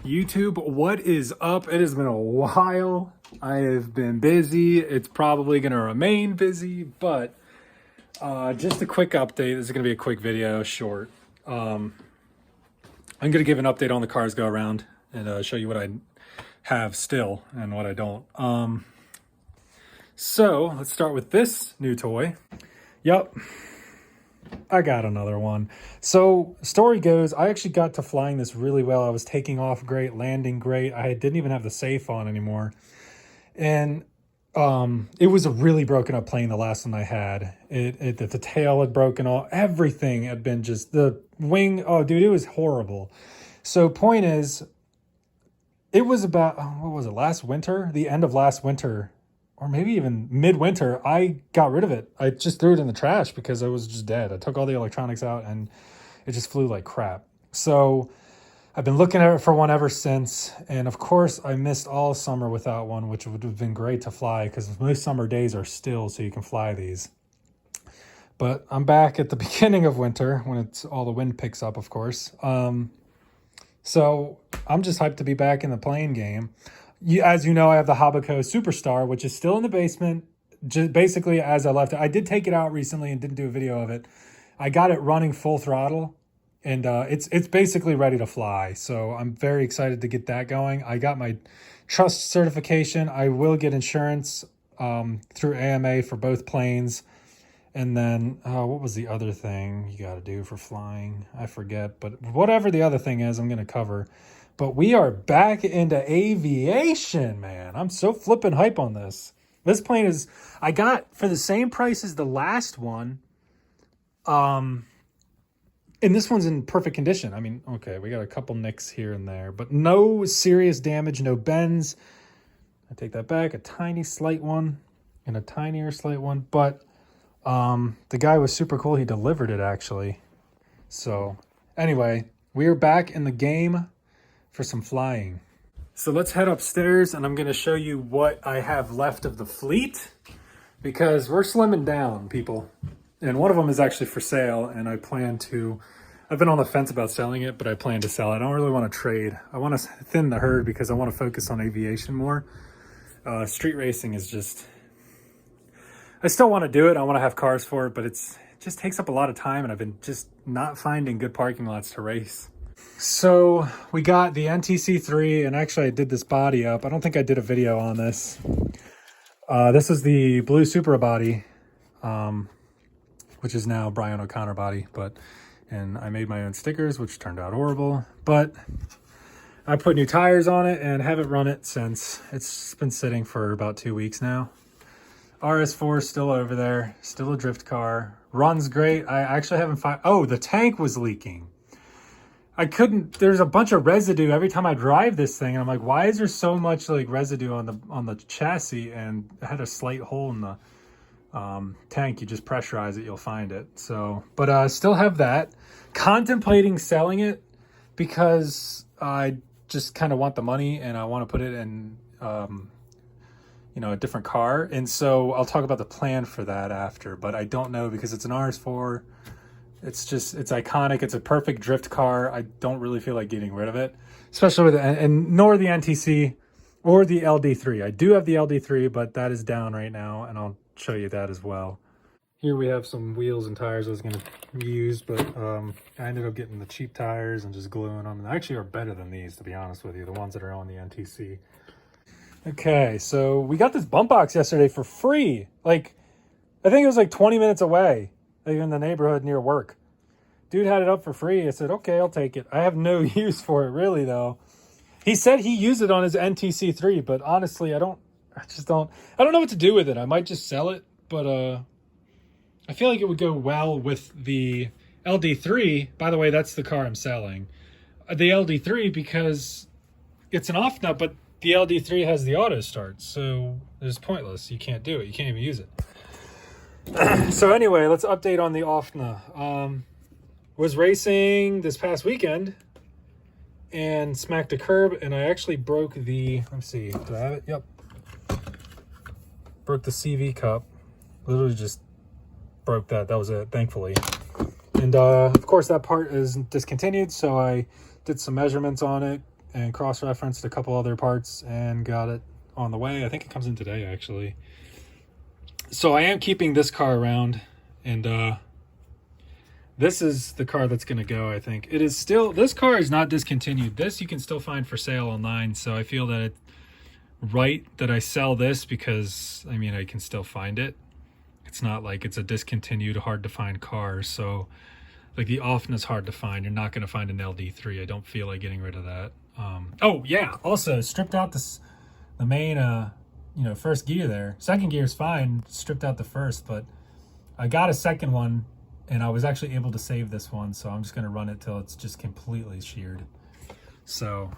YouTube, what is up? It has been a while. I have been busy. It's probably going to remain busy, but just a quick update. This is going to be a quick video, short. I'm going to give an update on the cars go around and show you what I have still and what I don't. So let's start with this new toy. Yep. I got another one. So story goes, I actually got to flying this really well. I was taking off great, landing great. I didn't even have the safe on anymore. And it was a really broken up plane, the last one I had. The tail had broken off. Everything had been just, the wing, oh dude, it was horrible. So point is, it was about, what was it, last winter? The end of last winter, or maybe even midwinter, I got rid of it. I just threw it in the trash because it was just dead. I took all the electronics out and it just flew like crap. So I've been looking at it for one ever since. And of course I missed all summer without one, which would have been great to fly because most summer days are still, so you can fly these. But I'm back at the beginning of winter when it's all the wind picks up, of course. So I'm just hyped to be back in the plane game. As you know, I have the Habaco Superstar, which is still in the basement, just basically as I left it. I did take it out recently and didn't do a video of it. I got it running full throttle, and it's basically ready to fly. So I'm very excited to get that going. I got my trust certification. I will get insurance through AMA for both planes. And then, what was the other thing you got to do for flying? I forget, but whatever the other thing is, I'm going to cover. But we are back into aviation, man. I'm so flipping hype on this. This plane is, I got for the same price as the last one. And this one's in perfect condition. I mean, okay, we got a couple nicks here and there, but no serious damage, no bends. I take that back, a tiny slight one and a tinier slight one. But the guy was super cool. He delivered it actually. So anyway, we are back in the game for some flying. So let's head upstairs and I'm going to show you what I have left of the fleet because we're slimming down, people. And one of them is actually for sale and I've been on the fence about selling it, but I plan to sell it. I don't really want to trade. I want to thin the herd because I want to focus on aviation more. Street racing is just, I still want to do it. I want to have cars for it, but it just takes up a lot of time and I've been just not finding good parking lots to race. So we got the NTC3 and actually I did this body up. I don't think I did a video on this. This is the blue Supra body, which is now Brian O'Connor body, and I made my own stickers, which turned out horrible, but I put new tires on it and haven't run it since. It's been sitting for about 2 weeks now. RS4 is still over there, still a drift car, runs great. I actually haven't oh, the tank was leaking. There's a bunch of residue every time I drive this thing. And I'm like, why is there so much like residue on the chassis? And I had a slight hole in the tank. You just pressurize it, you'll find it. So, but I still have that. Contemplating selling it because I just kind of want the money and I want to put it in, a different car. And so I'll talk about the plan for that after, but I don't know because it's an RS4. It's iconic. It's a perfect drift car. I don't really feel like getting rid of it, especially with nor the NTC or the LD3. I do have the LD3, but that is down right now, and I'll show you that as well. Here we have some wheels and tires I was going to use, but I ended up getting the cheap tires and just gluing them. They actually are better than these, to be honest with you, the ones that are on the NTC. Okay, so we got this bump box yesterday for free. Like, I think it was like 20 minutes away. In the neighborhood near work. Dude had it up for free. I said, okay, I'll take it. I have no use for it really though. He said he used it on his NTC3, but honestly, I don't know what to do with it. I might just sell it, but I feel like it would go well with the LD3. By the way, that's the car I'm selling. The LD3 because it's an off nut, but the LD3 has the auto start. So it's pointless. You can't do it. You can't even use it. So anyway, let's update on the OFNA. Was racing this past weekend and smacked a curb and I actually broke the, let's see, do I have it? Yep. Broke the CV cup. Literally just broke that. That was it, thankfully. And of course that part is discontinued, so I did some measurements on it and cross-referenced a couple other parts and got it on the way. I think it comes in today, actually. So I am keeping this car around, and this is the car that's going to go, I think. It is still, this car is not discontinued. This you can still find for sale online, so I feel that it's right that I sell this because, I mean, I can still find it. It's not like it's a discontinued, hard to find car, so like the Offna is hard to find. You're not going to find an LD3. I don't feel like getting rid of that. Oh yeah, also stripped out the main you know, first gear there. Second gear is fine, stripped out the first, but I got a second one and I was actually able to save this one, so I'm just going to run it till it's just completely sheared. So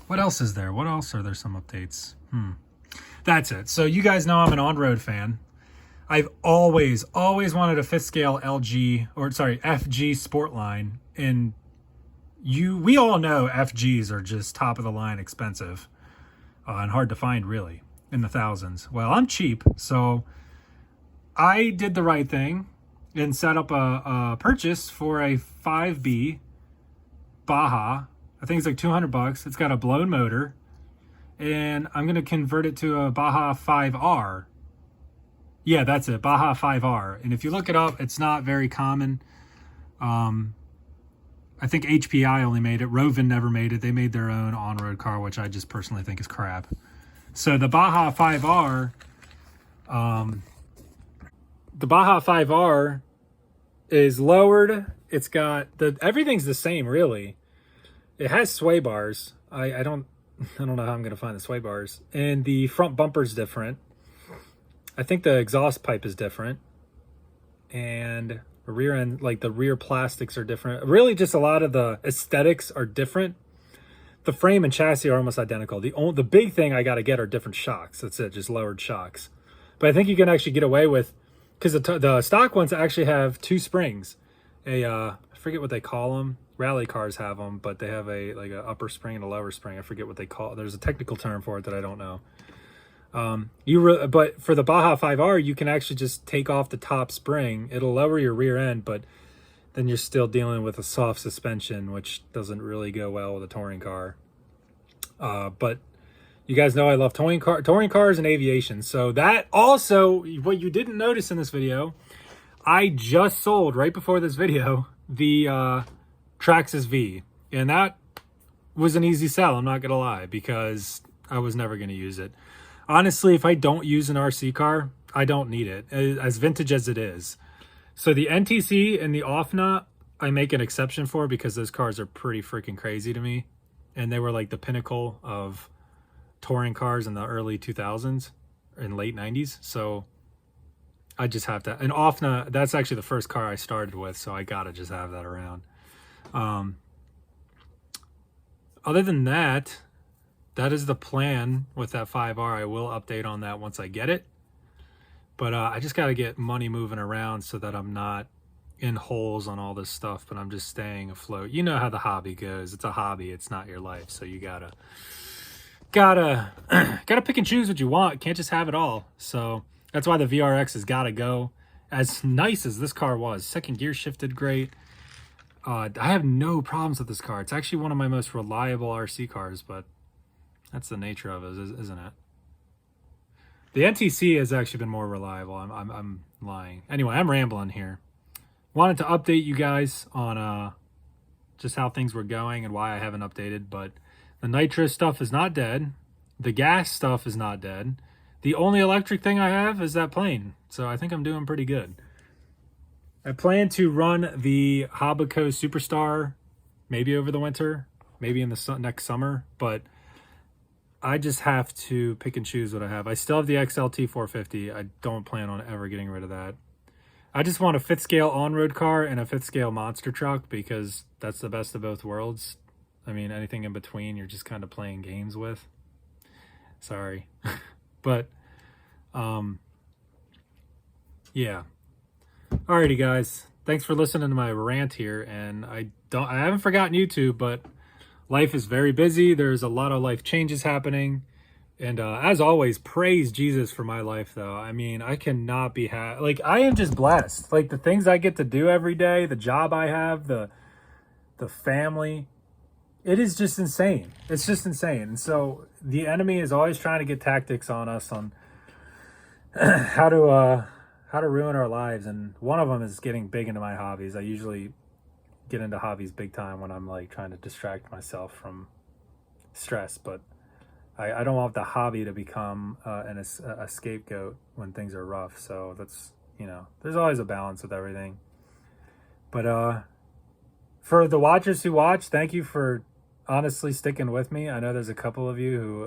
what else is there? What else are there? Some updates? That's it. So you guys know I'm an on-road fan. I've always wanted a 5th scale LG, or sorry, FG Sportline, and we all know FGs are just top of the line expensive and hard to find, really, in the thousands. Well, I'm cheap, so I did the right thing and set up a purchase for a 5B Baja. I think it's like $200. It's got a blown motor, and I'm going to convert it to a Baja 5R. Yeah, that's it, Baja 5R. And if you look it up, it's not very common. I think HPI only made it. Roven never made it. They made their own on-road car, which I just personally think is crap. So the Baja 5R, is lowered. It's got everything's the same, really. It has sway bars. I don't know how I'm gonna find the sway bars. And the front bumper's different. I think the exhaust pipe is different, and the rear end, like the rear plastics are different. Really, just a lot of the aesthetics are different. The frame and chassis are almost identical. The big thing I got to get are different shocks. That's it, just lowered shocks. But I think you can actually get away with, because the stock ones actually have 2 springs. I forget what they call them. Rally cars have them, but they have like a upper spring and a lower spring. I forget what they call it. There's a technical term for it that I don't know. But for the Baja 5R, you can actually just take off the top spring. It'll lower your rear end, but then you're still dealing with a soft suspension, which doesn't really go well with a touring car. But you guys know I love touring cars and aviation. So that also, what you didn't notice in this video, I just sold right before this video the Traxxas V, and that was an easy sell. I'm not gonna lie, because I was never gonna use it. Honestly, if I don't use an RC car, I don't need it, as vintage as it is. So the NTC and the Offna, I make an exception for, because those cars are pretty freaking crazy to me. And they were like the pinnacle of touring cars in the early 2000s and late 90s. So I just have to. And Offna, that's actually the first car I started with, so I gotta just have that around. Other than that, that is the plan with that 5R. I will update on that once I get it. But I just got to get money moving around so that I'm not in holes on all this stuff, but I'm just staying afloat. You know how the hobby goes. It's a hobby. It's not your life. So you gotta pick and choose what you want. Can't just have it all. So that's why the VRX has got to go. As nice as this car was, second gear shifted great. I have no problems with this car. It's actually one of my most reliable RC cars, but that's the nature of it, isn't it? The NTC has actually been more reliable. I'm lying. Anyway, I'm rambling here. Wanted to update you guys on just how things were going and why I haven't updated, but the nitro stuff is not dead. The gas stuff is not dead. The only electric thing I have is that plane. So I think I'm doing pretty good. I plan to run the Habaco Superstar maybe over the winter, maybe in the next summer, but I just have to pick and choose what I have. I still have the XLT 450. I don't plan on ever getting rid of that. I just want a 5th scale on-road car and a 5th scale monster truck, because that's the best of both worlds. I mean, anything in between, you're just kind of playing games with. Sorry. But, yeah. Alrighty, guys. Thanks for listening to my rant here. And I haven't forgotten YouTube, but life is very busy. There's a lot of life changes happening. And as always, praise Jesus for my life, though. I mean, I cannot be like, I am just blessed. Like, the things I get to do every day, the job I have, the family. it is just insane. It's just insane. And so the enemy is always trying to get tactics on us on how to ruin our lives. And one of them is getting big into my hobbies. I usually get into hobbies big time when I'm like trying to distract myself from stress, but I don't want the hobby to become a scapegoat when things are rough. So that's, you know, there's always a balance with everything. But for the watchers who watch, thank you for honestly sticking with me. I know there's a couple of you who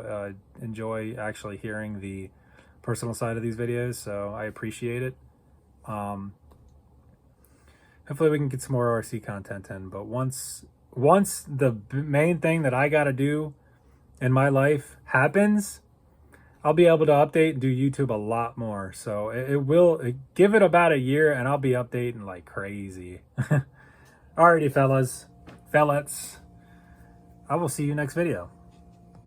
enjoy actually hearing the personal side of these videos, so I appreciate it. Hopefully we can get some more RC content in, but once the main thing that I got to do in my life happens, I'll be able to update and do YouTube a lot more. So it will give it about a year and I'll be updating like crazy. Alrighty, fellas, I will see you next video.